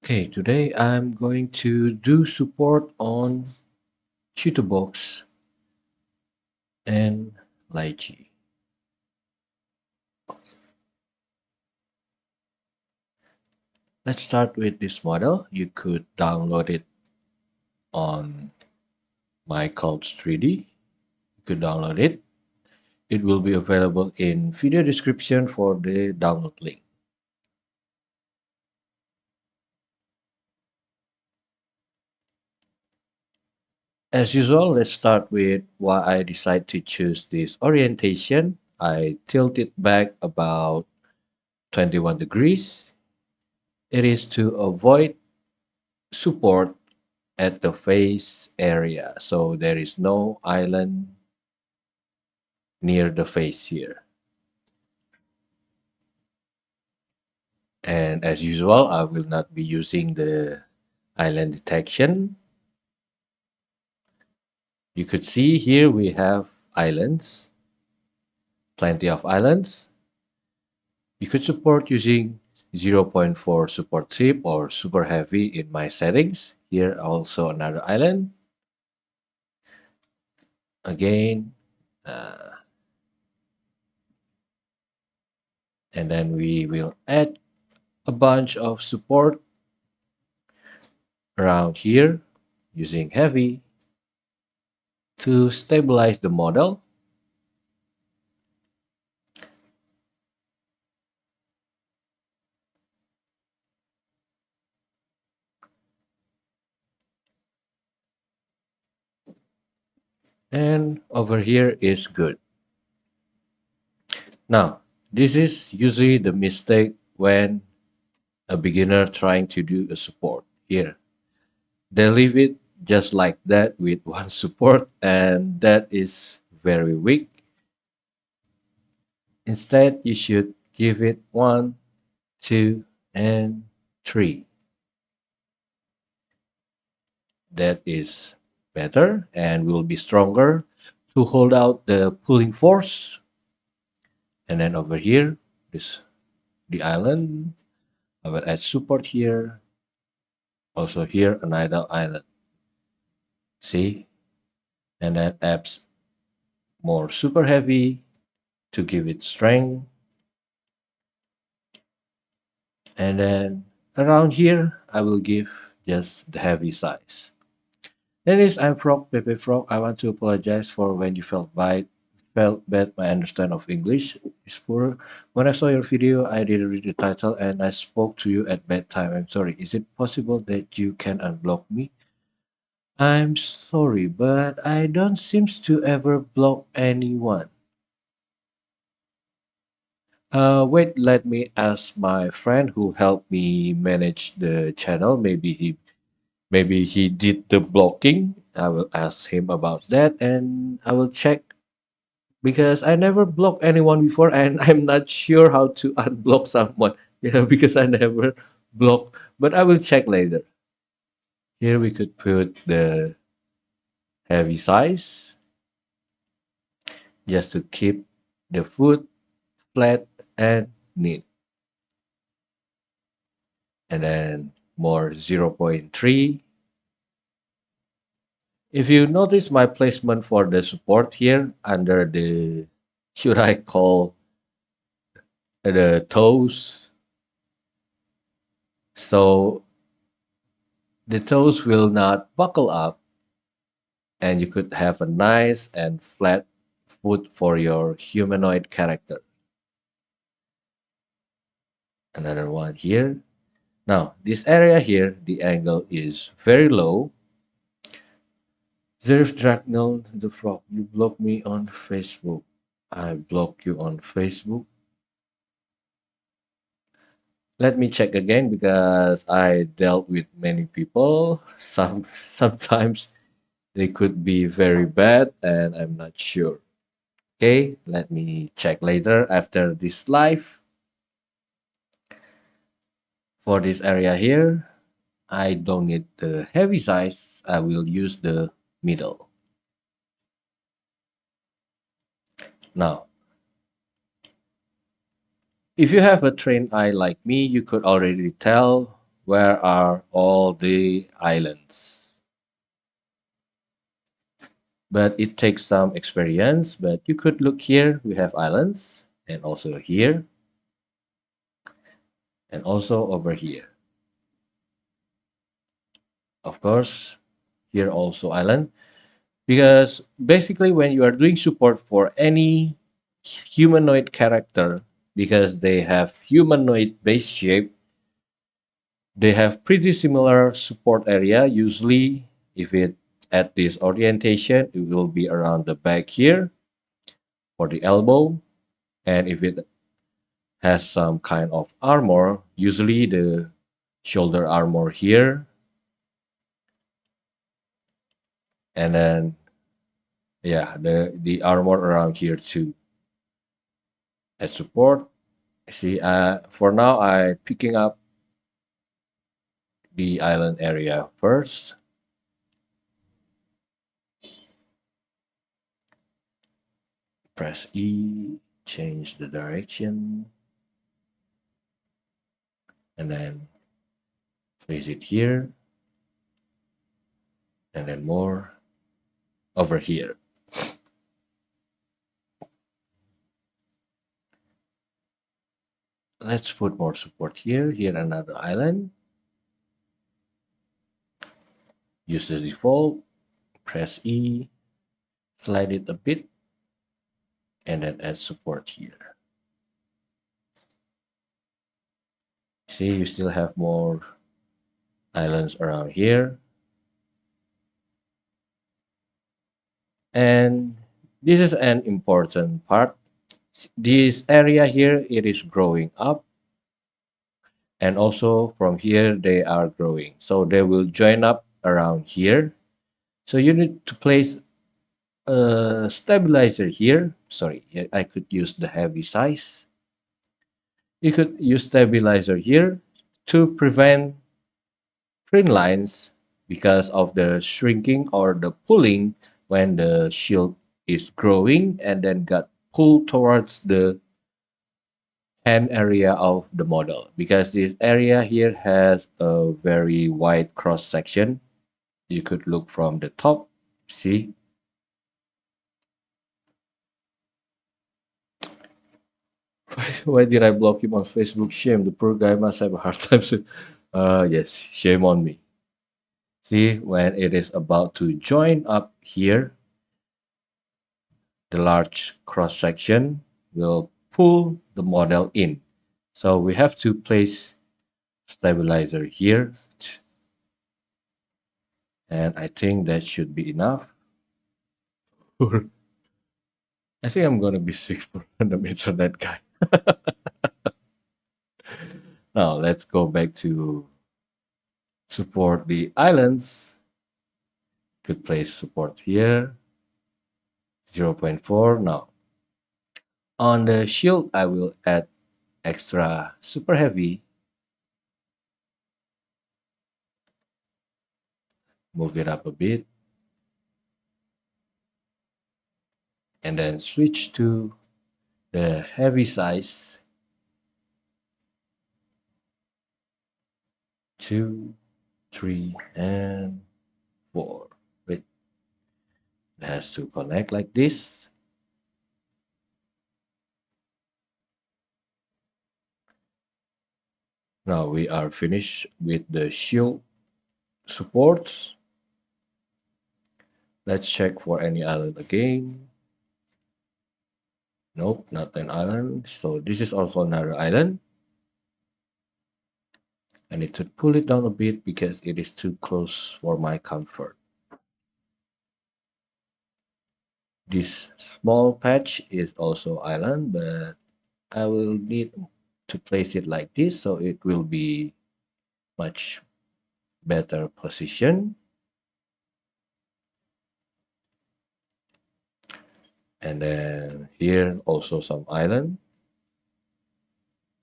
Okay, today I'm going to do support on Chitubox and Lychee. Let's start with this model. You could download it on my Cults 3D. You could download it. It will be available in video description for the download link. As usual, let's start with why I decided to choose this orientation. I tilt it back about 21 degrees. It is to avoid support at the face area, so there is no island near the face here. And as usual, I will not be using the island detection. You could see here we have islands, plenty of islands. You could support using 0.4 support tip or super heavy in my settings. Here also another island. Again, and then we will add a bunch of support around here using heavy to stabilize the model. And over here is good. Now, this is usually the mistake when a beginner trying to do a support here. They leave it just like that with one support, and that is very weak. Instead, you should give it 1, 2, and 3. That is better and will be stronger to hold out the pulling force. And then over here, this the island. I will add support here. Also here, another island. See? And then adds more super heavy to give it strength. And then around here, I will give just the heavy size. Dennis, I'm Frog, Pepe Frog. I want to apologize for when you felt bad. My understanding of English is poor. When I saw your video, I didn't read the title and I spoke to you at bad time. I'm sorry. Is it possible that you can unblock me? I'm sorry, but I don't seem to ever block anyone. Wait, let me ask my friend who helped me manage the channel. Maybe he did the blocking. I will ask him about that and I will check because I never blocked anyone before and I'm not sure how to unblock someone. Yeah, because I never blocked, but I will check later. Here we could put the heavy size just to keep the foot flat and neat. And then more 0.3. If you notice my placement for the support here under the, should I call the toes. So the toes will not buckle up, and you could have a nice and flat foot for your humanoid character. Another one here. Now, this area here, the angle is very low. Zerif Dragnell the Frog, you block me on Facebook. I block you on Facebook. Let me check again because I dealt with many people. Sometimes they could be very bad and I'm not sure. Okay, let me check later after this live. For this area here, I don't need the heavy size. I will use the middle. Now, if you have a trained eye like me, you could already tell where are all the islands. But it takes some experience, but you could look here, we have islands, and also here, and also over here. Of course, here also island, because basically when you are doing support for any humanoid character, because they have humanoid base shape, they have pretty similar support area. Usually if it at this orientation, it will be around the back here for the elbow, and if it has some kind of armor, usually the shoulder armor here, and then yeah, the armor around here too as support. See, for now I picking up the island area first. Press E, change the direction, and then place it here, and then more over here. Let's put more support here. Here another island. Use the default. Press E, slide it a bit, and then add support here. See, you still have more islands around here. And this is an important part. This area here, it is growing up. And also from here, they are growing. So they will join up around here. So you need to place a stabilizer here. Sorry, I could use the heavy size. You could use stabilizer here to prevent print lines because of the shrinking or the pulling when the shield is growing and then got pulled towards the hand area of the model, because this area here has a very wide cross section. You could look from the top, see. Why did I block him on Facebook? Shame, the poor guy must have a hard time. Yes, shame on me. See, when it is about to join up here, the large cross section will pull the model in. So we have to place stabilizer here, and I think that should be enough. I think I'm gonna be sick for random internet guy. Now let's go back to support the islands. Could place support here, 0.4. Now on the shield, I will add extra super heavy, move it up a bit, and then switch to the heavy size, 2, 3, and 4. Wait, it has to connect like this. Now we are finished with the shield supports. Let's check for any island again. Nope, not an island. So this is also another island. I need to pull it down a bit because it is too close for my comfort. This small patch is also island, but I will need to place it like this so it will be much better position. And then here also some island.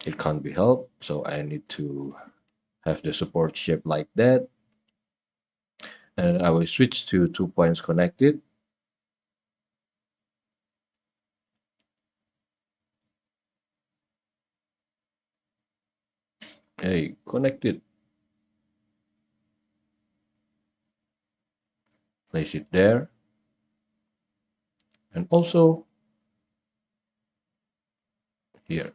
It can't be helped, so I need to have the support shape like that. And I will switch to 2 points connected. Hey, connected. Place it there. And also here.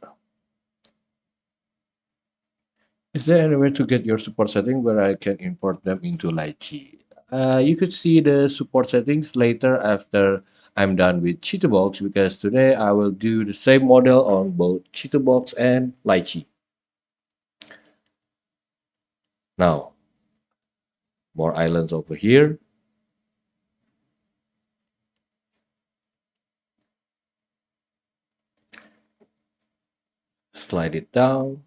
Is there any way to get your support setting where I can import them into Lychee? You could see the support settings later after I'm done with Chitubox because today I will do the same model on both Chitubox and Lychee. Now, more islands over here. Slide it down,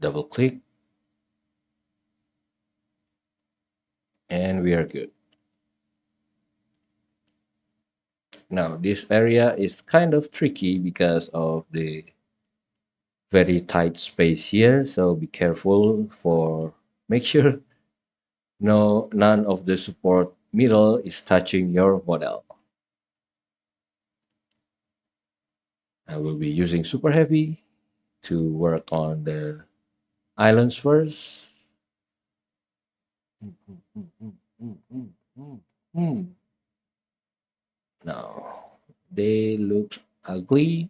double click, and we are good. Now, this area is kind of tricky because of the very tight space here, so be careful for make sure none of the support middle is touching your model. I will be using super heavy to work on the islands first. Now they look ugly.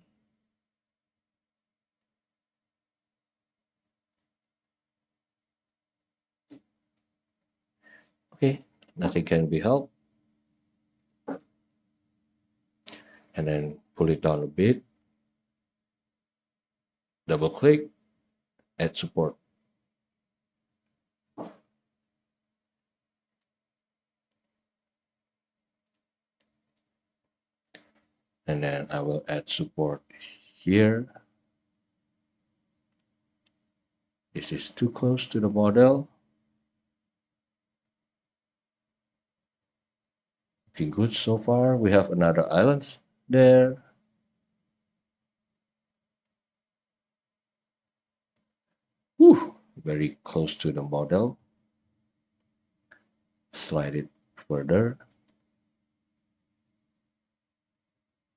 Okay, nothing can be helped. And then pull it down a bit. Double click, add support. And then I will add support here. This is too close to the model. Looking good so far. We have another island there. Whew, very close to the model. Slide it further.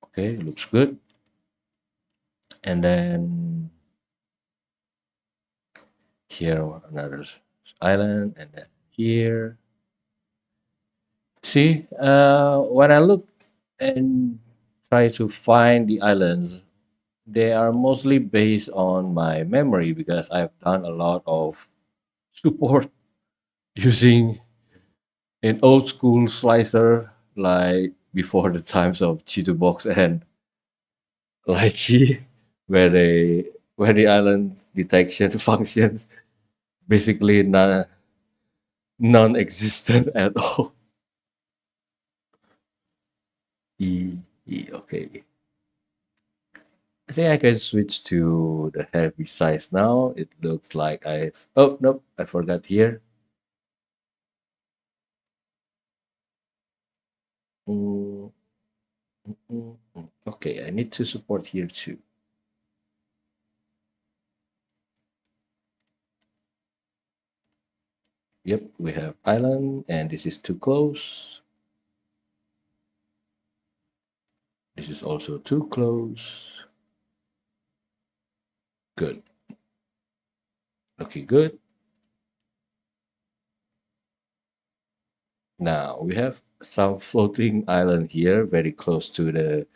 Okay, looks good. And then here another island, and then here. See, when I look and try to find the islands, they are mostly based on my memory because I've done a lot of support using an old school slicer like before the times of Chitubox and Lychee, where they where the island detection functions basically non-existent at all. Okay. I think I can switch to the heavy size now. It looks like I've oh nope, I forgot here. Mm, Okay, I need to support here too. Yep, we have island and this is too close. This is also too close. Good. Looking good. Now we have some floating island here, very close to the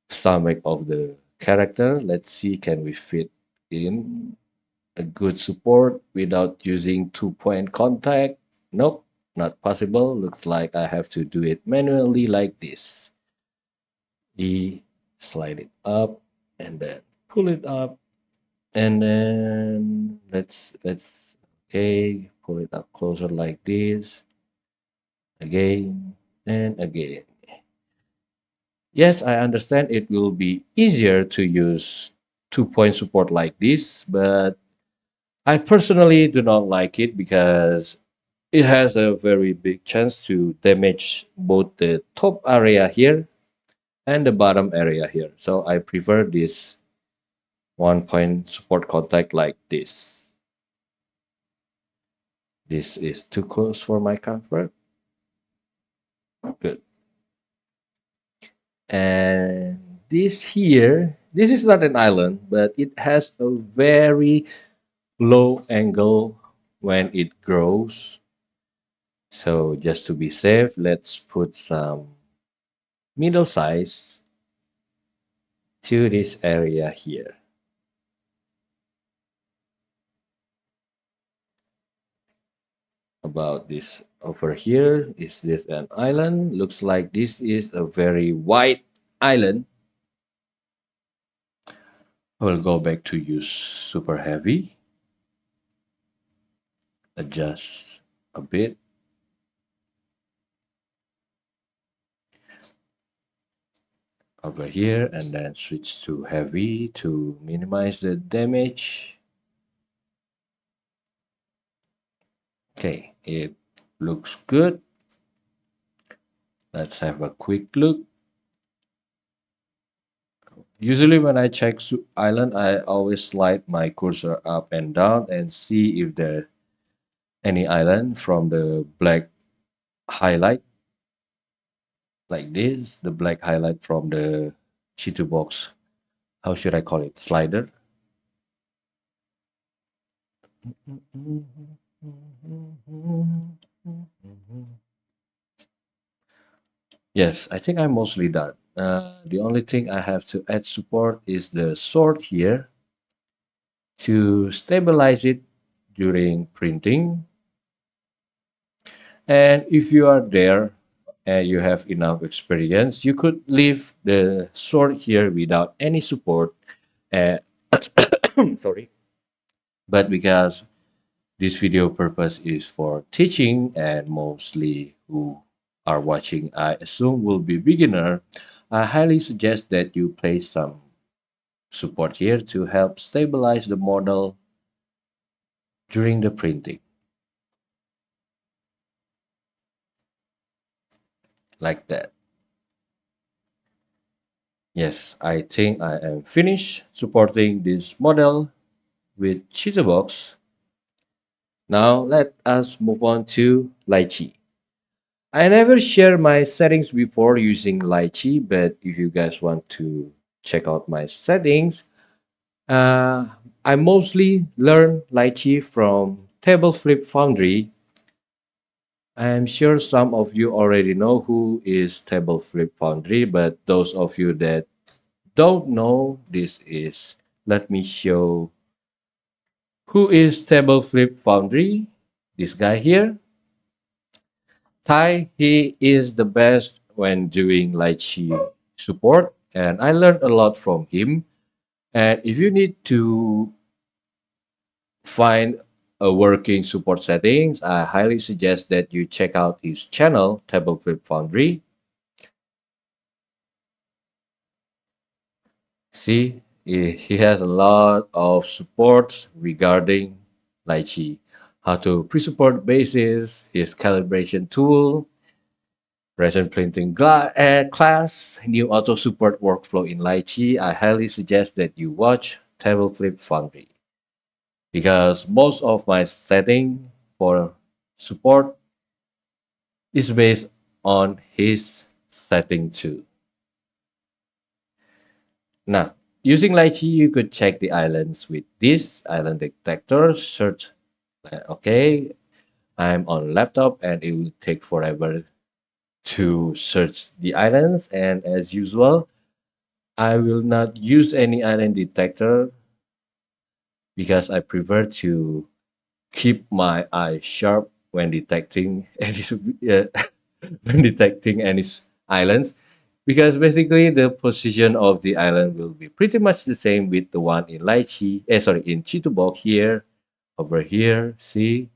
stomach of the character. Let's see, can we fit in? a good support without using 2-point contact. Nope, not possible. Looks like I have to do it manually like this. Slide it up and then pull it up, and then let's okay, pull it up closer like this, again and again. Yes, I understand it will be easier to use 2-point support like this, but I personally do not like it because it has a very big chance to damage both the top area here and the bottom area here. So I prefer this 1-point support contact like this. This is too close for my comfort. Good. And this here, this is not an island, but it has a very low angle when it grows. So just to be safe, let's put some middle size to this area here. About this over here, is this an island? Looks like this is a very wide island. We'll go back to use super heavy. Adjust a bit. Over here and then switch to heavy to minimize the damage. Okay, it looks good. Let's have a quick look. Usually when I check island, I always slide my cursor up and down and see if there any island from the black highlight like this, the black highlight from the Chitubox, how should I call it, slider. Yes, I think I'm mostly done. The only thing I have to add support is the sword here to stabilize it during printing. And if you are there and you have enough experience, you could leave the sword here without any support. Uh, sorry. But because this video purpose is for teaching and mostly who are watching, I assume will be beginner, I highly suggest that you place some support here to help stabilize the model during the printing. Like that. Yes, I think I am finished supporting this model with CHITUBOX. Now let us move on to Lychee. I never share my settings before using Lychee, but if you guys want to check out my settings, I mostly learn Lychee from Table Flip Foundry. I'm sure some of you already know who is Table Flip Foundry, but those of you that don't know, let me show who is Table Flip Foundry. This guy here. Ty, he is the best when doing Lychee support, and I learned a lot from him. And if you need to find a working support settings, I highly suggest that you check out his channel, Table Flip Foundry. See, he has a lot of supports regarding Lychee, how to pre-support bases, his calibration tool, resin printing class, new auto support workflow in Lychee. I highly suggest that you watch Table Flip Foundry because most of my setting for support is based on his setting too. Now, using Lychee, you could check the islands with this island detector. Search, okay, I'm on laptop and it will take forever to search the islands. And as usual, I will not use any island detector. because I prefer to keep my eye sharp when detecting any when detecting any islands, because basically the position of the island will be pretty much the same with the one in Lychee, sorry, in Chitubox here, over here, see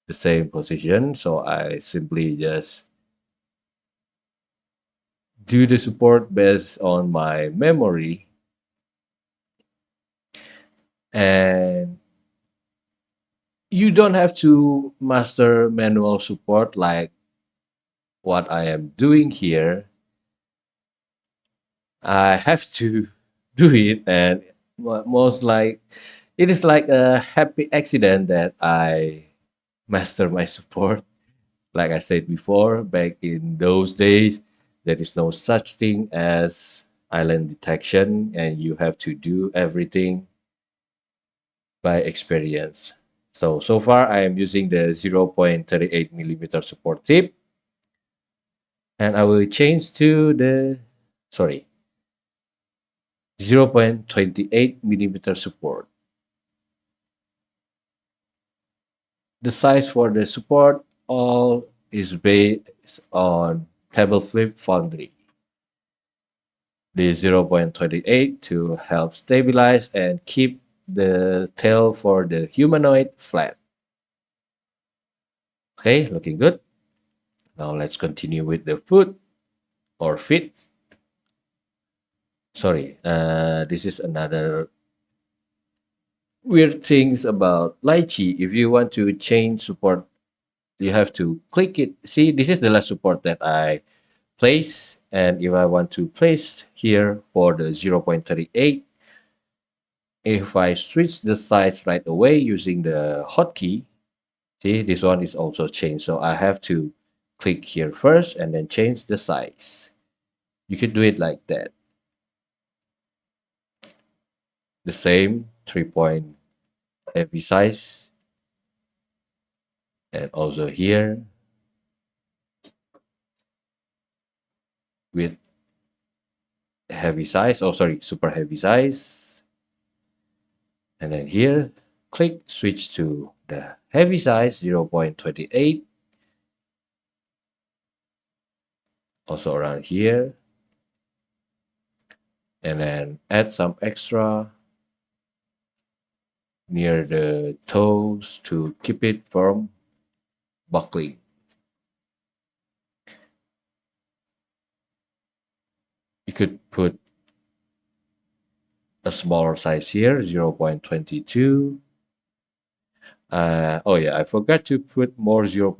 the same position. So I simply just do the support based on my memory, and you don't have to master manual support like what I am doing here. I have to do it, and most like it is like a happy accident that I master my support. Like I said before, back in those days, there is no such thing as island detection, and you have to do everything by experience. So far I am using the 0.38 millimeter support tip, and I will change to the, sorry, 0.28 millimeter support. The size for the support all is based on table flip foundry. The 0.28 to help stabilize and keep the tail for the humanoid flat. Okay, looking good. Now let's continue with the foot or feet. Sorry, this is another weird things about Lychee. If you want to change support, you have to click it. See, this is the last support that I place, and if I want to place here for the 0.38, if I switch the size right away using the hotkey, see, this one is also changed. So I have to click here first and then change the size. You could do it like that. The same 3 point heavy size, and also here with heavy size. Oh, sorry, super heavy size. And then here, click switch to the heavy size 0.28. Also around here, and then add some extra near the toes to keep it from buckling. You could put a smaller size here, 0.22. Oh yeah, I forgot to put more 0.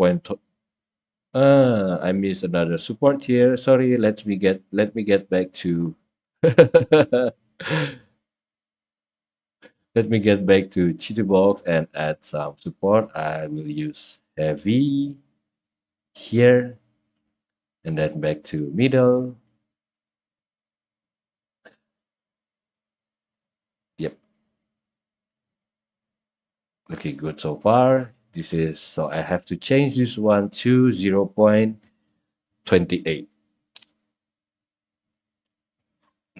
I missed another support here. Sorry, let me get back to let me get back to Chitubox and add some support. I will use heavy here, and then back to middle. Yep, looking good so far. This is, so I have to change this one to 0.28.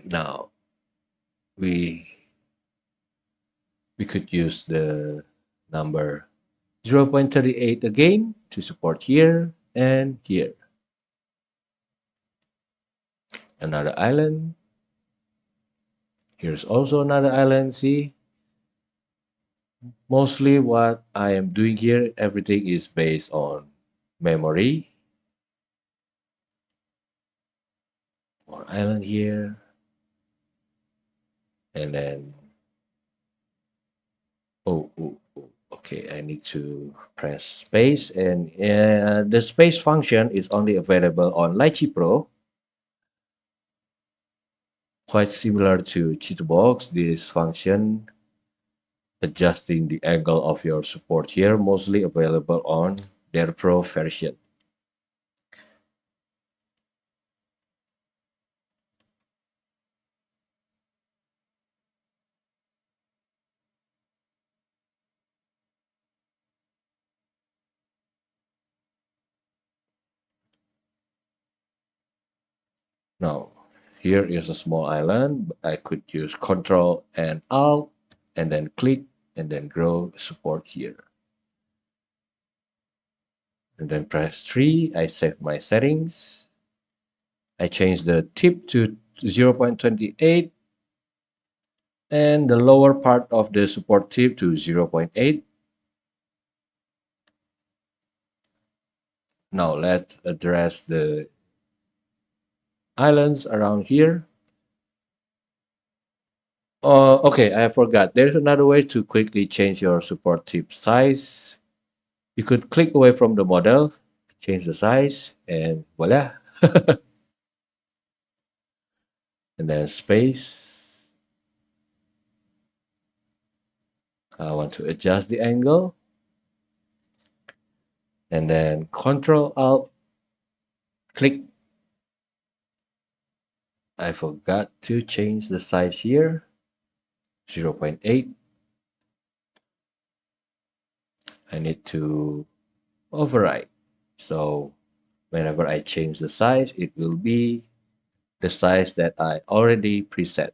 Now we we could use the number 0.38 again to support here and here. Another island. Here's also another island. See, mostly what I am doing here, everything is based on memory. More island here, and then okay, I need to press space, and the space function is only available on Lychee Pro. Quite similar to Chitubox, this function adjusting the angle of your support here, mostly available on their Pro version. Now, here is a small island. I could use Control and Alt and then click and then grow support here. And then press 3. I save my settings. I change the tip to 0.28 and the lower part of the support tip to 0.8. Now let's address the islands around here. Okay, I forgot. There's another way to quickly change your support tip size. You could click away from the model, change the size, and voila. And then space. I want to adjust the angle. And then Control Alt click. I forgot to change the size here. 0.8. I need to override. So whenever I change the size, it will be the size that I already preset.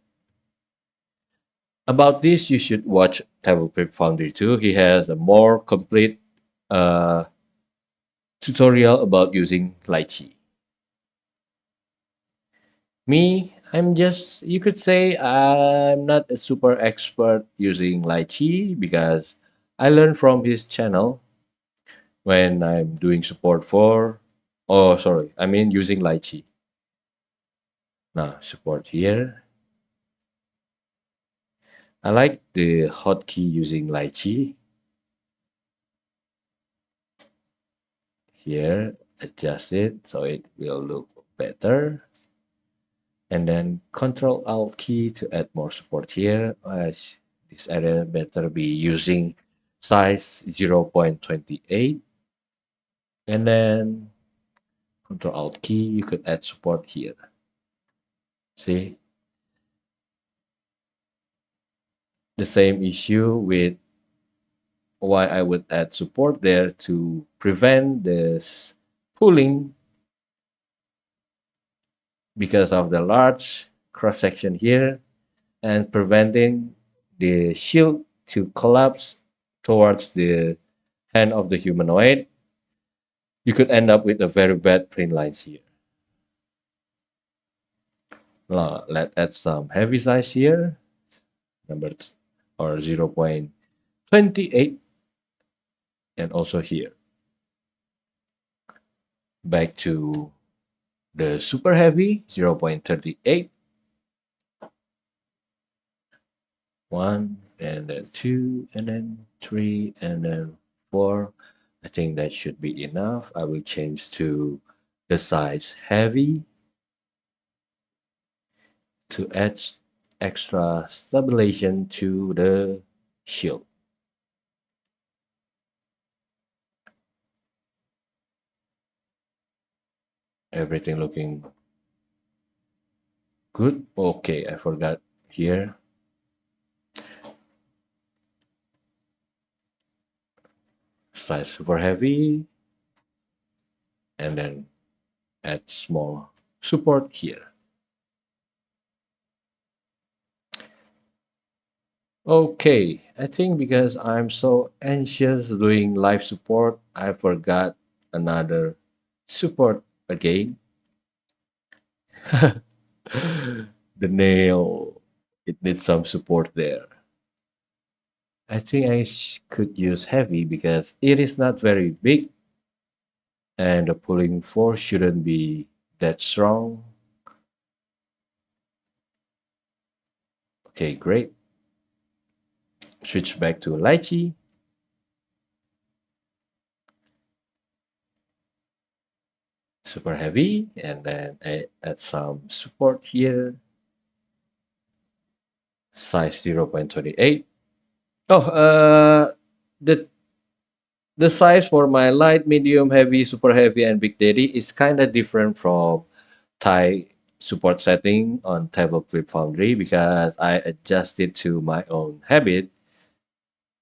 About this, you should watch TablePrep Foundry too. He has a more complete uh, tutorial about using Lychee. Me, I'm just, you could say I'm not a super expert using Lychee because I learned from his channel when I'm doing support for, oh, sorry, I mean using Lychee. Now, support here. I like the hotkey using Lychee. Here, adjust it so it will look better. And then Control Alt key to add more support here. This area better be using size 0.28. And then Control Alt key, you could add support here. See? The same issue with why I would add support there to prevent this pulling because of the large cross section here and preventing the shield to collapse towards the hand of the humanoid. You could end up with a very bad print lines here. Now, let's add some heavy size here, number or 0.28, and also here. Back to the super heavy, 0.38. 1, and then 2, and then 3, and then 4. I think that should be enough. I will change to the size heavy to add extra stabilization to the shield. Everything looking good. Okay, I forgot here. Size super heavy, and then add small support here. Okay, I think because I'm so anxious doing live support, I forgot another support again. The nail, it needs some support there. I think I could use heavy because it is not very big and the pulling force shouldn't be that strong. Okay, great. Switch back to Lychee. Super heavy, and then I add some support here. Size 0.28. Oh, the size for my light, medium, heavy, super heavy, and big daddy is kind of different from Thai support setting on TablePrep Foundry because I adjust it to my own habit.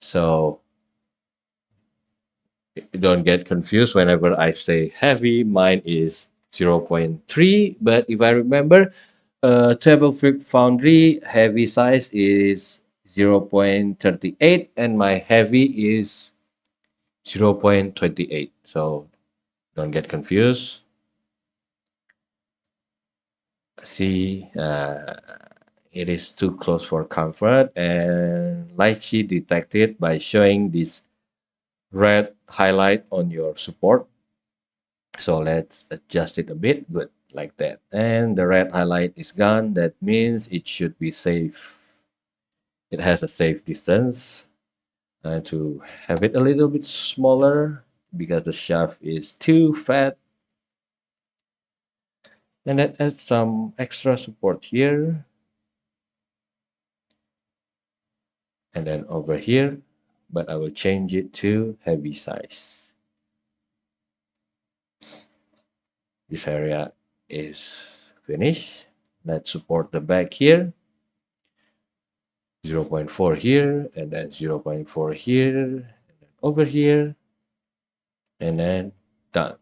So don't get confused whenever I say heavy. Mine is 0.3, but if I remember, TablePrep Foundry heavy size is 0.38 and my heavy is 0.28. So don't get confused. See, it is too close for comfort, and lychee detected by showing this red highlight on your support. So let's adjust it a bit, good, like that. And the red highlight is gone. That means it should be safe. It has a safe distance. And to have it a little bit smaller because the shaft is too fat. And then add some extra support here. And then over here, but I will change it to heavy size. This area is finished. Let's support the back here. 0.4 here, and then 0.4 here, and then over here, and then done.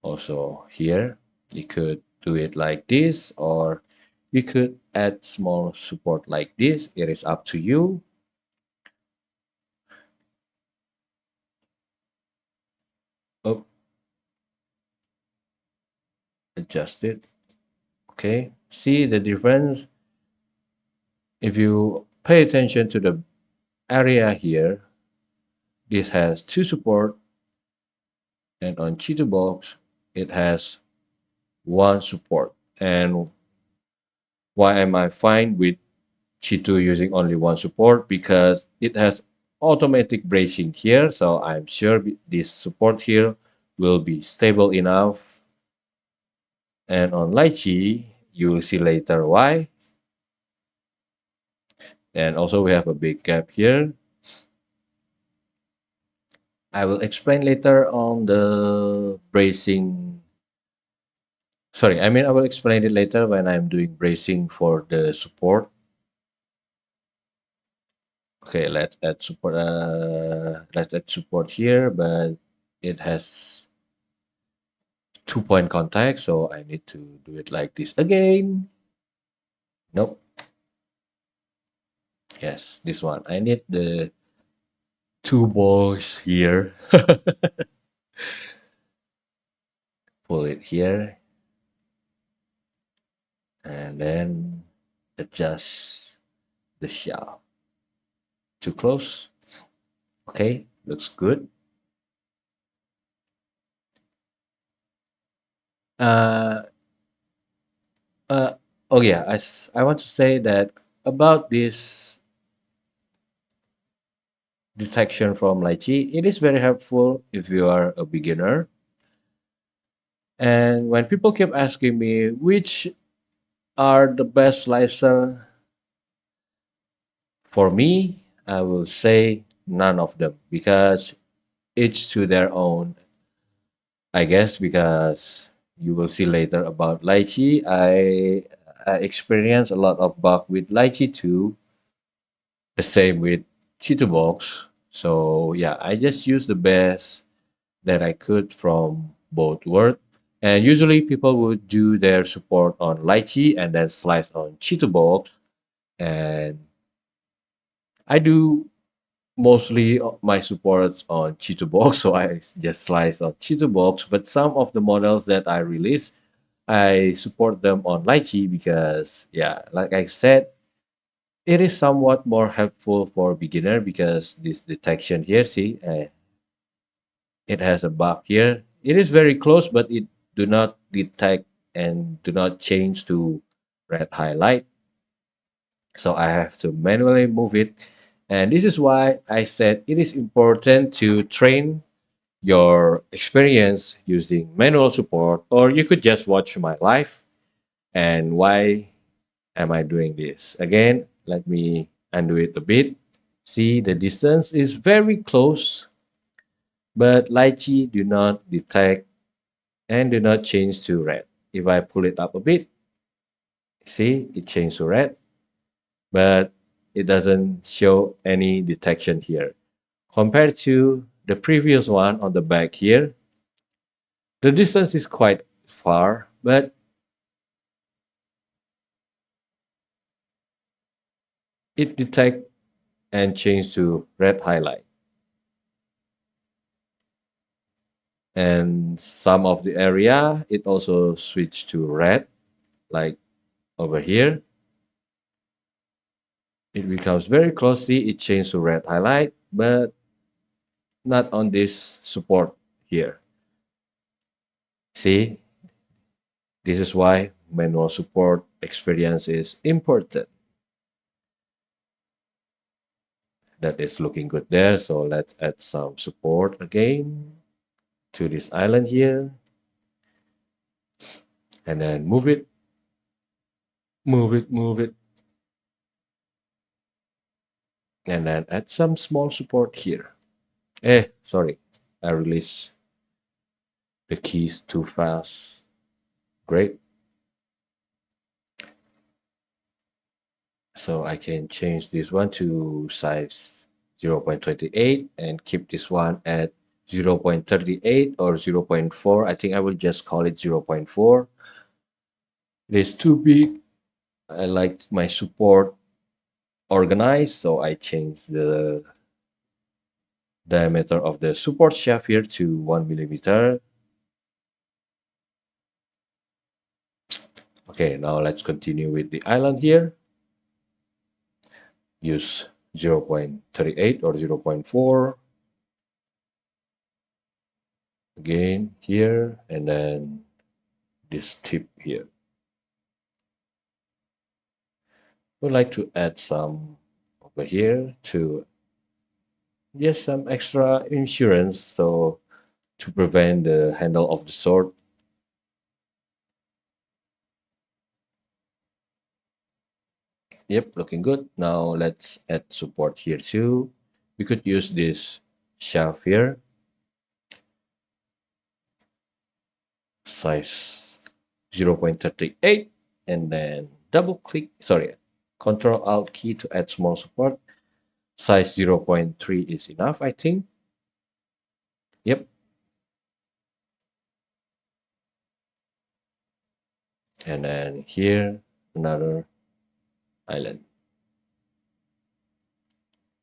Also here, you could do it like this, or you could add small support like this. It is up to you. Oh, adjust it. Okay, see the difference? If you pay attention to the area here, this has two support, and on Chitubox, it has one support. And why am I fine with Chitu using only one support? Because it has automatic bracing here, so I'm sure this support here will be stable enough. And on Lychee, you will see later why. And also we have a big gap here. I will explain later on the bracing. Sorry, I will explain it later when I'm doing bracing for the support. Okay, let's add support here, but it has 2 point contact, so I need to do it like this again. Nope. Yes, this one. I need the two balls here. Pull it here and then adjust the shaft. Too close. Okay, looks good. Uh, uh, oh yeah, I want to say that about this detection from lychee, it is very helpful if you are a beginner. And when people keep asking me which are the best slicer, for me, I will say none of them because each to their own. I guess because you will see later about lychee. I experienced a lot of bug with lychee too. The same with Chitubox. So yeah, I just use the best that I could from both worlds. And usually people would do their support on lychee and then slice on Chitubox. And I do mostly my supports on Chitubox, so I just slice on Chitubox. But some of the models that I release, I support them on Lychee because, yeah, like I said, it is somewhat more helpful for beginner because this detection here, see, it has a bug here. It is very close, but it do not detect and do not change to red highlight. So I have to manually move it. And this is why I said it is important to train your experience using manual support, or you could just watch my live. And why am I doing this? Again, let me undo it a bit. See, the distance is very close, but lychee do not detect and do not change to red. If I pull it up a bit, see, it changed to red, but it doesn't show any detection here. Compared to the previous one on the back here, the distance is quite far, but it detect and change to red highlight. And some of the area, it also switch to red, like over here. It becomes very closely, it changed to red highlight, but not on this support here. See, this is why manual support experience is important. That is looking good there. So let's add some support again to this island here. And then move it, move it, move it. And then add some small support here. Sorry, I released the keys too fast. Great. So I can change this one to size 0.28 and keep this one at 0.38 or 0.4. I think I will just call it 0.4. It is too big. I like my support organized, so I changed the diameter of the support shaft here to 1 millimeter. Okay, now let's continue with the island here. Use 0.38 or 0.4. Again here, and then this tip here. Would like to add some over here to just some extra insurance, so to prevent the handle of the sword. Yep, looking good. Now let's add support here too. We could use this shaft here, size 0.38, and then double click, sorry, Control Alt key to add small support. Size 0.3 is enough, I think. Yep. And then here, another island.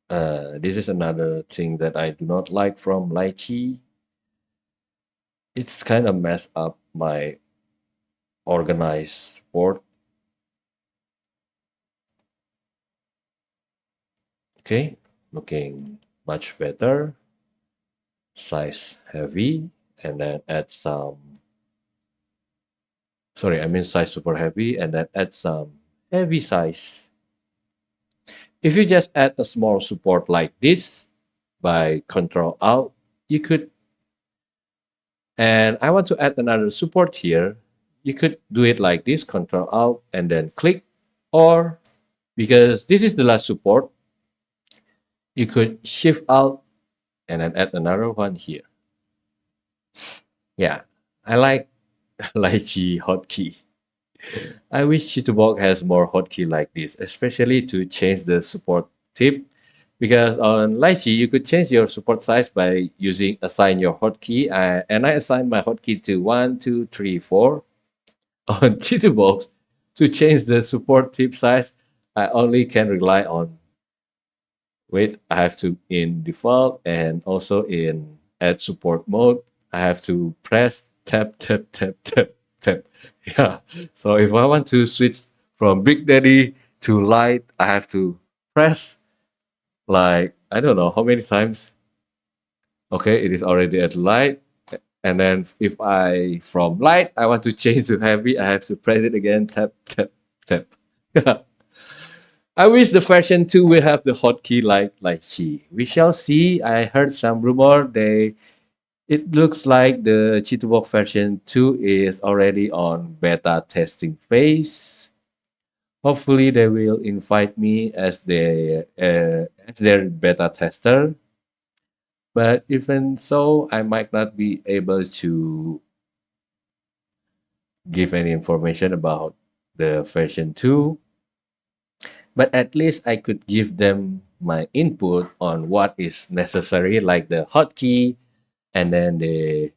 This is another thing that I do not like from Lychee. It's kind of messed up my organized board. Okay, looking much better. Size heavy, and then add some, sorry, I mean size super heavy, and then add some heavy size. If you just add a small support like this by Control Alt, you could, and I want to add another support here, you could do it like this, Control Alt, and then click, or because this is the last support, you could Shift Alt and then add another one here. Yeah, I like Lychee hotkey. I wish Chitubox has more hotkey like this, especially to change the support tip. Because on Lychee, you could change your support size by using assign your hotkey, and I assign my hotkey to 1, 2, 3, 4. On Chitubox, to change the support tip size, I only can rely on, wait, I have to in default and also in add support mode, I have to press tap, tap, tap, tap, tap. Yeah. So if I want to switch from Big Daddy to light, I have to press like, I don't know how many times. Okay, it is already at light. And then if I, from light, I want to change to heavy, I have to press it again, tap, tap, tap. I wish the version 2 will have the hotkey like she. We shall see. I heard some rumor they it looks like the Chitubox version 2 is already on beta testing phase. Hopefully they will invite me as their beta tester. But even so, I might not be able to give any information about the version 2. But at least I could give them my input on what is necessary, like the hotkey and then the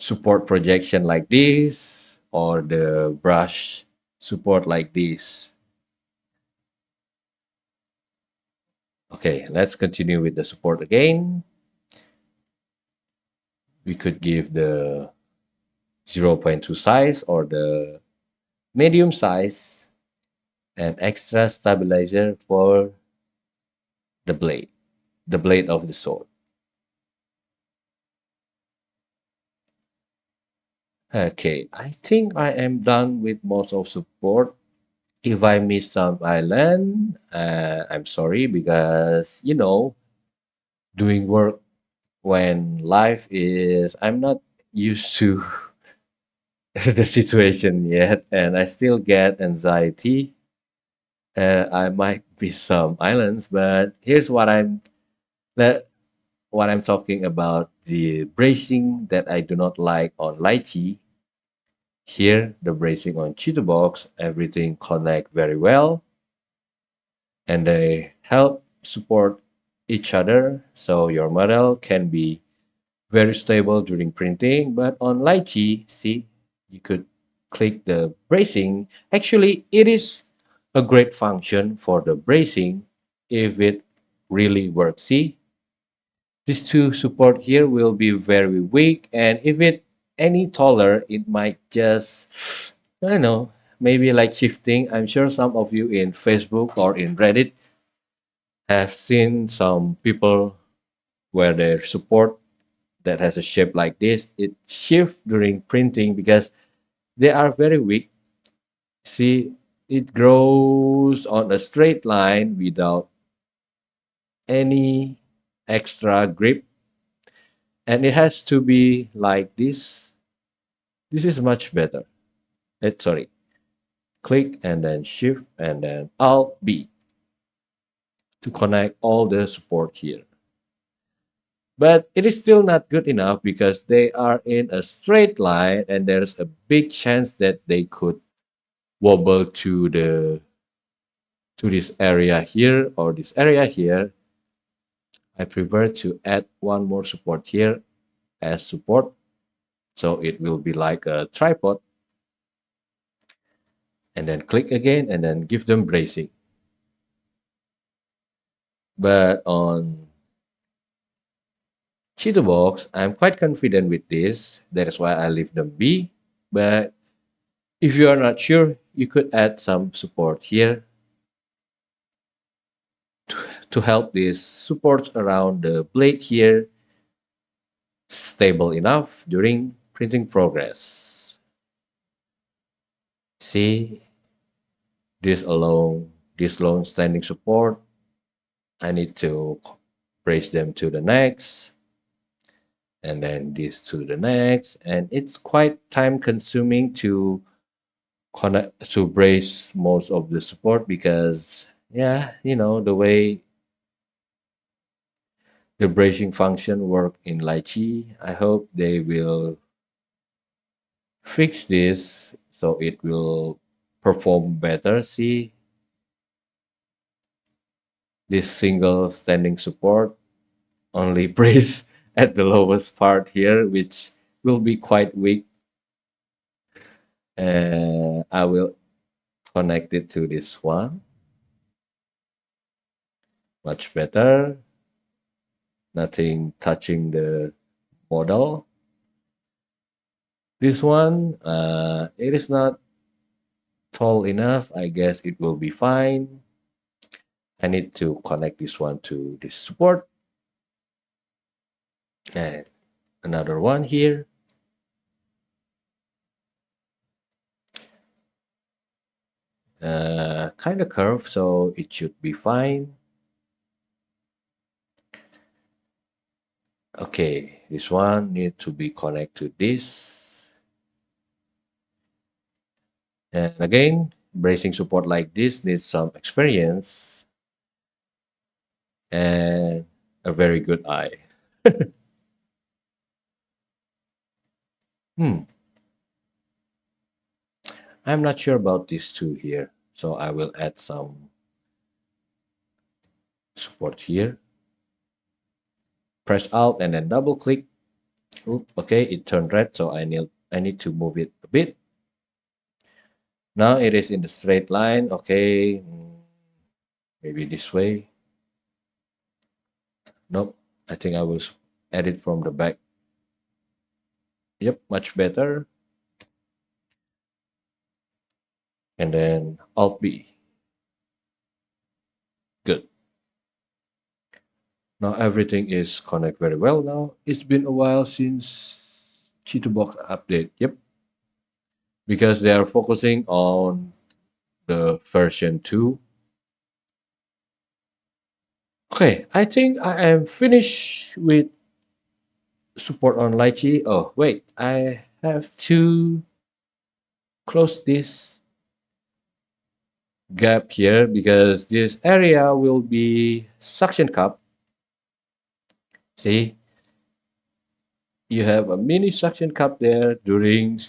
support projection like this or the brush support like this. Okay, let's continue with the support again. We could give the zero point 0.2 size or the medium size and extra stabilizer for the blade of the sword. Okay, I think I am done with most of support. If I miss some island, I'm sorry because doing work when life is I'm not used to the situation yet, and I still get anxiety. I might miss some islands, but here's le- what I'm talking about: the bracing that I do not like on Lychee. Here, the bracing on Chitubox, everything connect very well, and they help support each other, so your model can be very stable during printing. But on Lychee, see, you could click the bracing. Actually, it is a great function for the bracing if it really works. See, these two support here will be very weak, and if it any taller, it might just, I don't know, maybe like shifting. I'm sure some of you in Facebook or in Reddit have seen some people where their support that has a shape like this, it shifts during printing because they are very weak. See, it grows on a straight line without any extra grip, and it has to be like this. This is much better. Sorry, click and then shift and then Alt B to connect all the support here. But it is still not good enough because they are in a straight line and there's a big chance that they could wobble to this area here or this area here. I prefer to add one more support here as support, so it will be like a tripod, and then click again and then give them bracing. But on Chitubox, I'm quite confident with this. That is why I leave them be. But if you are not sure, you could add some support here to help this support around the blade here stable enough during printing progress. See, this alone standing support, I need to brace them to the next, and then this to the next, and it's quite time consuming to connect to brace most of the support because yeah, the way the bracing function work in Lychee. I hope they will fix this so it will perform better. See, this single standing support only brace at the lowest part here, which will be quite weak. And I will connect it to this one. Much better. Nothing touching the model. This one, it is not tall enough. I guess it will be fine. I need to connect this one to this support. And another one here. Kind of curved, so it should be fine. Okay, this one need to be connected to this. And again, bracing support like this needs some experience and a very good eye. Hmm, I'm not sure about these two here, so I will add some support here. Press Alt and then double click. Oop, okay, it turned red, so I need to move it a bit. Now it is in the straight line. Okay, maybe this way. Nope. I think I will edit from the back. Yep, much better. And then Alt B. Good. Now everything is connect very well now. It's been a while since Chitubox update. Yep. Because they are focusing on the version 2. Okay, I think I am finished with support on Lychee. Oh, wait, I have to close this gap here because this area will be suction cup. See, you have a mini suction cup there during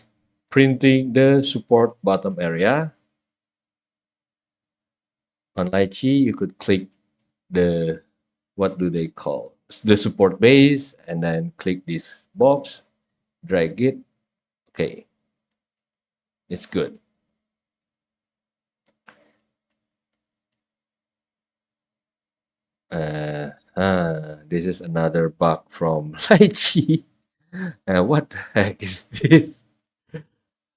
printing the support bottom area. On Lychee, you could click the, what do they call, the support base, and then click this box, drag it. Okay, it's good. This is another bug from Lychee. What the heck is this?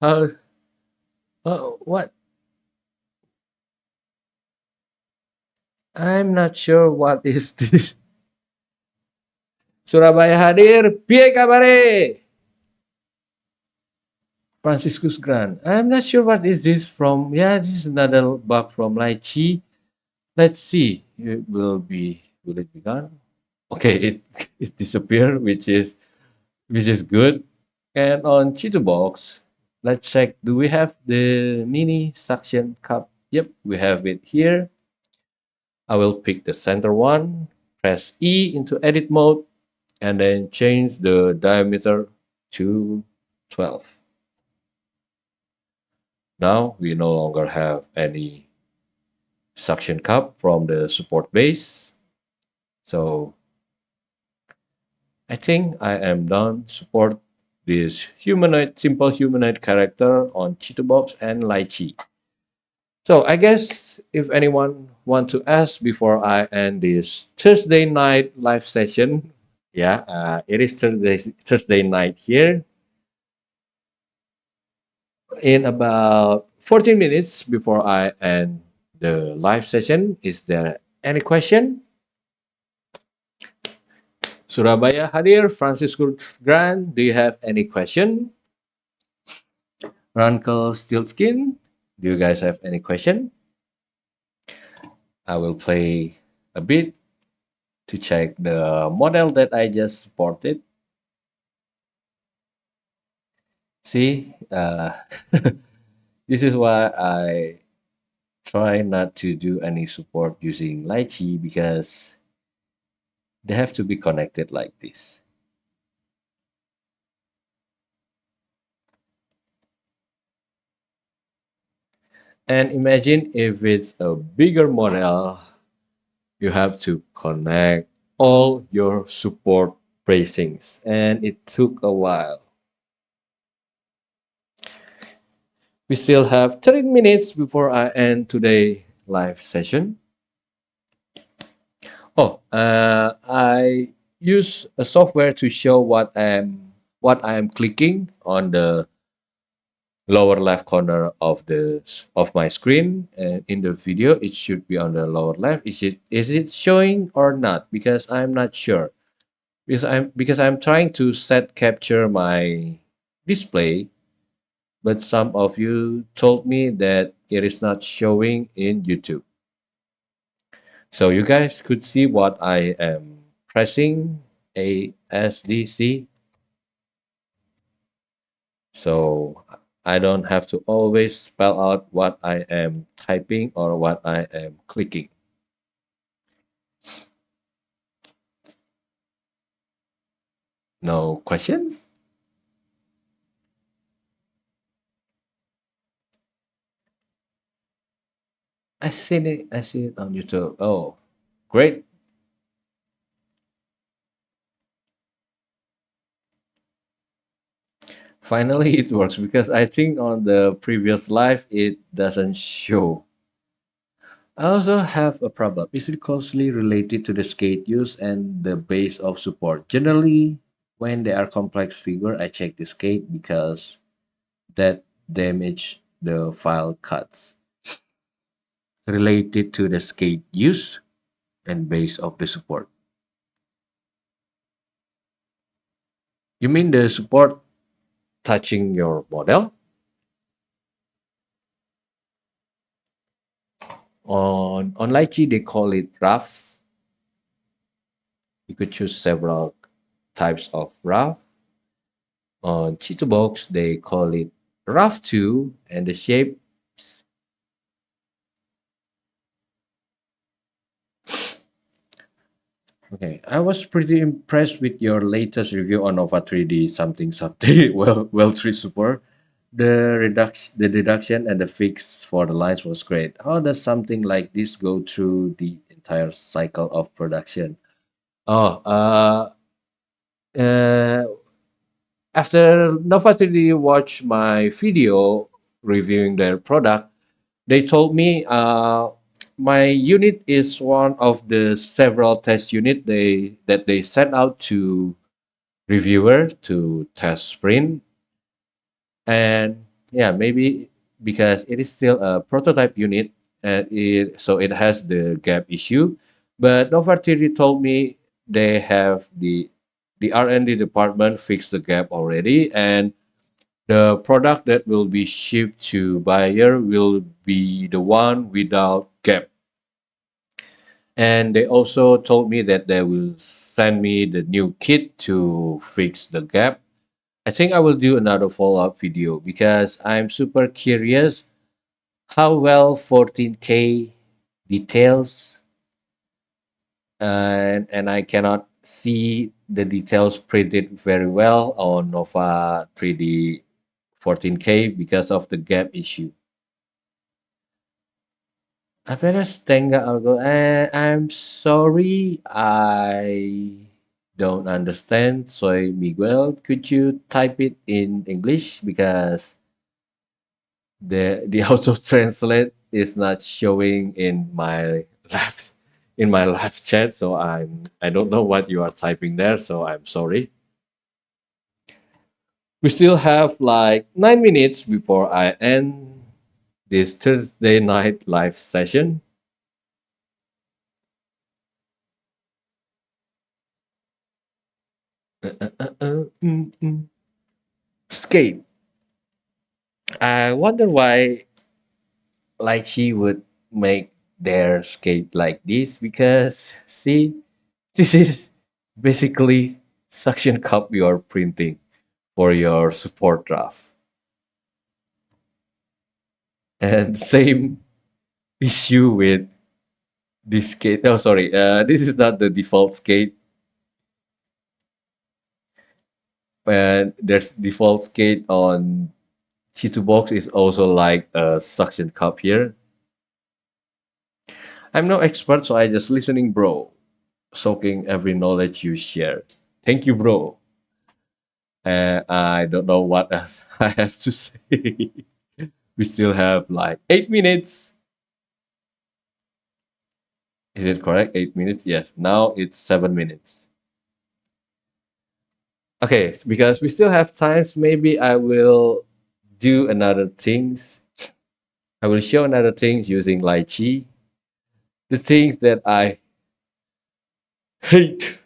How? Oh, what? I'm not sure what is this. Surabaya hadir, piye kabare? Franciscus Grant. I'm not sure what is this from. Yeah, this is another bug from Lychee. Let's see. Will it be gone? Okay, it disappeared, which is good. And on Chitubox, let's check. Do we have the mini suction cup? Yep, we have it here. I will pick the center one, press E into edit mode, and then change the diameter to 12. Now we no longer have any suction cup from the support base. So I think I am done support this humanoid, simple humanoid character on Chitubox and Lychee. So I guess if anyone want to ask before I end this Thursday night live session, yeah, it is Thursday night here. In about 14 minutes before I end the live session, is there any question? Surabaya hadir, Francisco Grant, do you have any question? Rankel Steelskin, do you guys have any question? I will play a bit to check the model that I just supported. See, this is why I try not to do any support using Lychee because they have to be connected like this. And imagine if it's a bigger model, you have to connect all your support bracings, and it took a while. We still have 30 minutes before I end today's live session. Oh, I use a software to show what I am clicking on the lower left corner of my screen. And in the video, it should be on the lower left. Is it showing or not? Because I'm not sure. Because I'm trying to set capture my display, but some of you told me that it is not showing in YouTube. So you guys could see what I am pressing ASDC. So I don't have to always spell out what I am typing or what I am clicking. No questions? I see it on YouTube. Oh, great. Finally, it works because I think on the previous live it doesn't show. I also have a problem. Is it closely related to the skate use and the base of support? Generally, when they are complex figure, I check the skate because that damage the file cuts related to the skate use and base of the support. You mean the support touching your model? On Lychee, they call it rough. You could choose several types of rough. On Chitubox, they call it rough too, and the shape. Okay, I was pretty impressed with your latest review on Nova 3D something something. Well, 3 Super. The deduction and the fix for the lines was great. How does something like this go through the entire cycle of production? Oh, uh, after Nova 3D watched my video reviewing their product, they told me my unit is one of the several test unit they sent out to reviewer to test print. And yeah, maybe because it is still a prototype unit, and it has the gap issue. But Novartis told me they have the R&D department fixed the gap already, and the product that will be shipped to buyer will be the one without gap. And they also told me that they will send me the new kit to fix the gap. I think I will do another follow-up video because I'm super curious how well 14K details, and I cannot see the details printed very well on Nova 3D 14K because of the gap issue. Apenas tenga algo. I'm sorry, I don't understand. Soy Miguel. Could you type it in English because the auto translate is not showing in my live chat, so I don't know what you are typing there, so I'm sorry. We still have like 9 minutes before I end this Thursday night live session. Skate. I wonder why Lychee would make their skate like this because see, this is basically suction cup you're printing for your support draft. And same issue with this skate. Oh, sorry. This is not the default skate. And there's default skate on Chitubox is also like a suction cup here. I'm no expert, so I just listening, bro. Soaking every knowledge you share. Thank you, bro. I don't know what else I have to say. We still have like 8 minutes. Is it correct? 8 minutes? Yes. Now it's 7 minutes. Okay, because we still have times, maybe I will do another things. I will show another things using lychee. The things that I hate.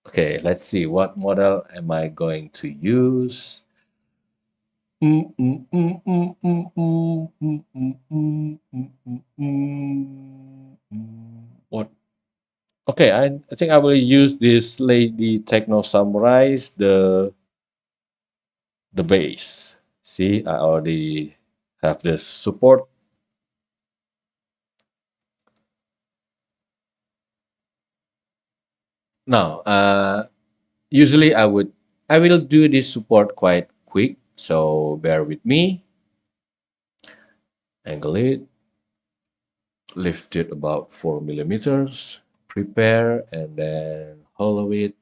Okay, let's see. What model am I going to use? Mm, mm, mm, mm, mm, mm, mm, mm, mm, mm, mm, What? Okay, I think I will use this Lady Techno Samurais, the base. See, I already have the support. Now, usually I will do this support quite quick, so bear with me. Angle it, lift it about 4 millimeters, prepare, and then hollow it.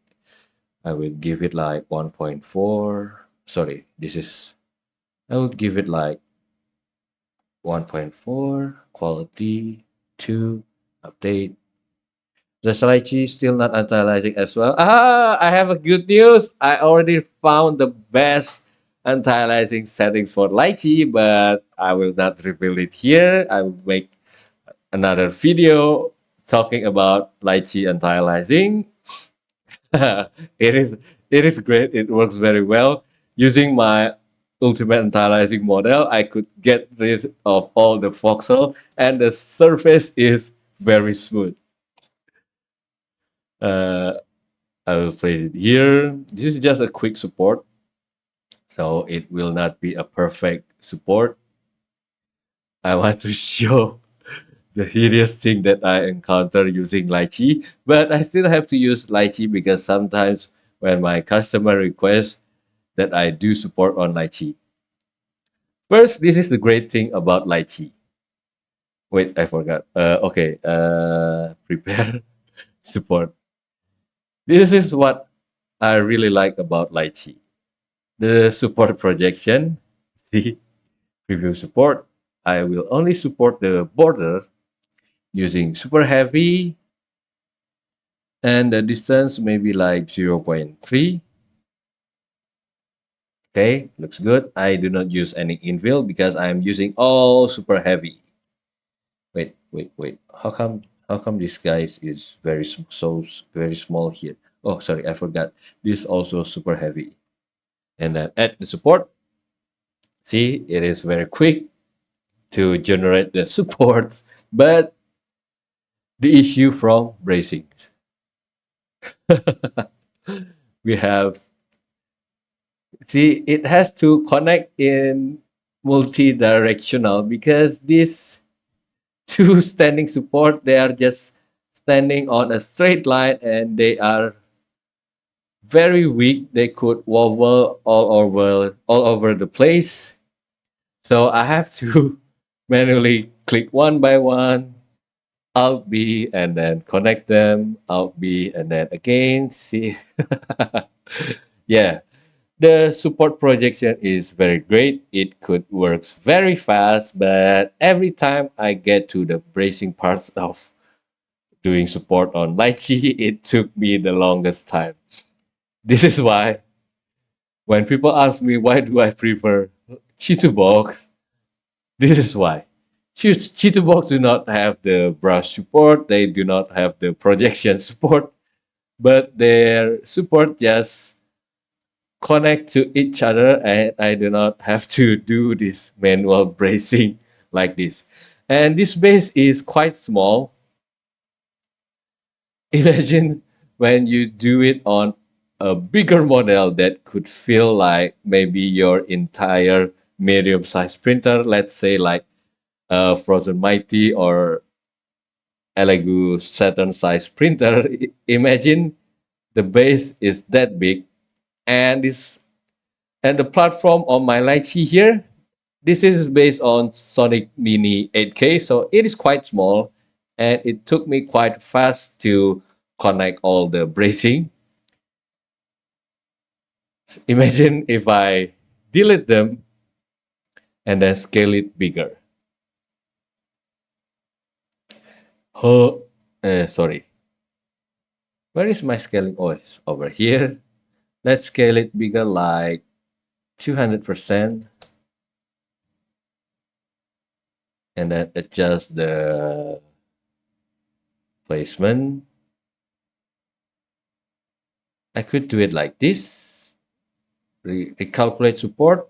I will give it like 1.4. Sorry, this is, I will give it like 1.4 quality 2 update. The lychee still not anti-aliasing as well. Ah, I have a good news. I already found the best anti-aliasing settings for lychee, but I will not reveal it here. I will make another video talking about lychee anti-aliasing. It is great. It works very well. Using my ultimate anti-aliasing model, I could get rid of all the voxel, and the surface is very smooth. Uh, I will place it here. This is just a quick support, so it will not be a perfect support. I want to show the hideous thing that I encounter using lychee, but I still have to use lychee because sometimes when my customer requests that I do support on lychee. First, this is the great thing about lychee. Wait, I forgot. Okay, prepare support. This is what I really like about lychee. The support projection. See, preview support. I will only support the border using super heavy, and the distance maybe like 0.3. Okay, looks good. I do not use any infill because I'm using all super heavy. Wait. How come this guy is very small here? Oh, sorry, I forgot. This is also super heavy. And then add the support. See, it is very quick to generate the supports, but the issue from bracing. We have, see, it has to connect in multi-directional because these two standing support, they are just standing on a straight line and they are very weak. They could wobble all over the place. So I have to manually click one by one, Alt B, and then connect them, Alt B, and then again. See, yeah, the support projection is very great. It could works very fast, but every time I get to the bracing parts of doing support on Lychee, it took me the longest time. This is why when people ask me why do I prefer Chitubox, this is why. Chitubox do not have the brush support, they do not have the projection support, but their support just connect to each other and I do not have to do this manual bracing like this. And this base is quite small. Imagine when you do it on a bigger model that could feel like maybe your entire medium size printer, let's say like Frozen Mighty or Elegoo Saturn size printer. Imagine the base is that big and this and the platform on my Lychee here, this is based on Sonic Mini 8K, so it is quite small and it took me quite fast to connect all the bracing. Imagine if I delete them and then scale it bigger. Oh, sorry. Where is my scaling? Oh, it's over here. Let's scale it bigger like 200% and then adjust the placement. I could do it like this. Recalculate support.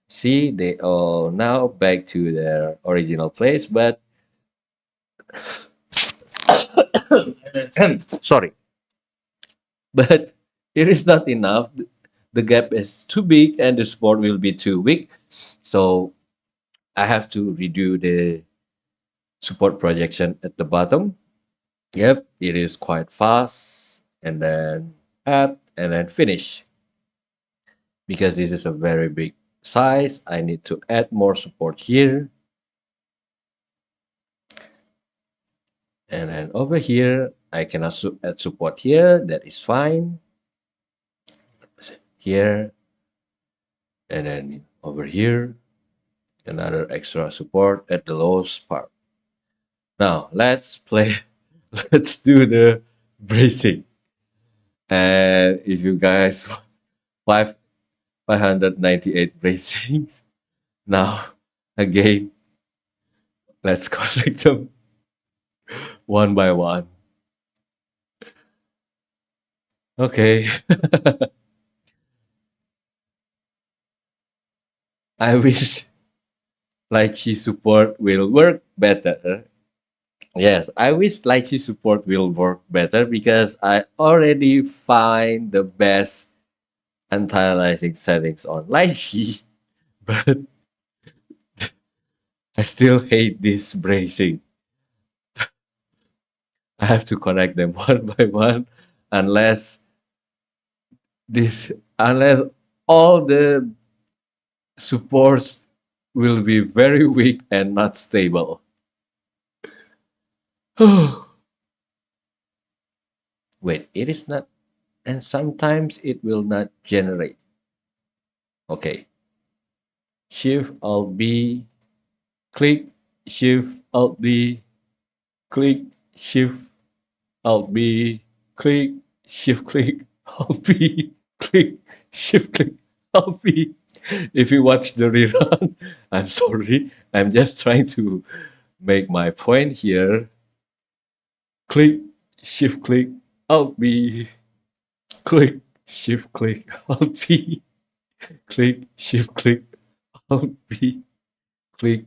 See, they all now back to their original place, but sorry, but it is not enough. The gap is too big and the support will be too weak. So I have to redo the support projection at the bottom. Yep, it is quite fast. And then add and then finish. Because this is a very big size, I need to add more support here. And then over here, I can also add support here. That is fine. Here. And then over here. Another extra support at the lowest part. Now let's play. Let's do the bracing. And if you guys five 598 bracings. Now again, let's collect them one by one. Okay. I wish lychee support will work better. Yes, I wish lychee support will work better because I already find the best anti-aliasing settings on lychee, but I still hate this bracing. I have to connect them one by one unless unless all the supports will be very weak and not stable. Wait, it is not, and sometimes it will not generate. Okay, Shift Alt B, click, Shift Alt B, click, Shift Alt B, click, Shift click, Alt B, click, Shift click, Alt B. If you watch the rerun, I'm sorry. I'm just trying to make my point here. Click, Shift click, Alt B, click, Shift click, Alt B, click, Shift click, Alt B, click.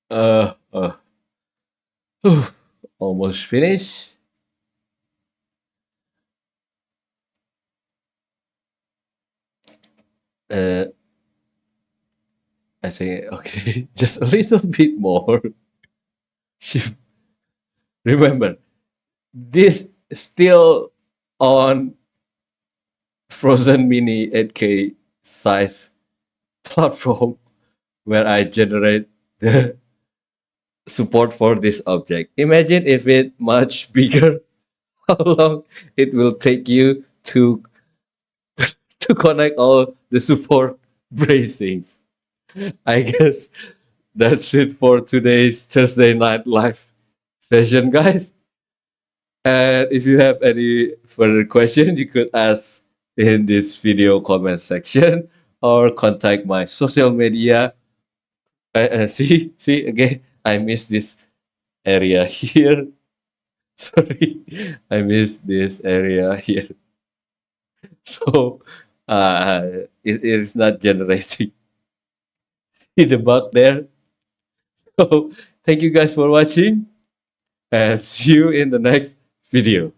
Uh, uh, almost finished. Uh, I think okay, just a little bit more. Shift. Remember, this is still on Frozen Mini 8K size platform where I generate the support for this object. Imagine if it much bigger, how long it will take you to connect all the support bracings. I guess that's it for today's Thursday Night Live session, guys. And if you have any further questions, you could ask in this video comment section or contact my social media. See again, I missed this area here. Sorry, I missed this area here. So it is not generating. See the bug there? So thank you guys for watching and see you in the next video.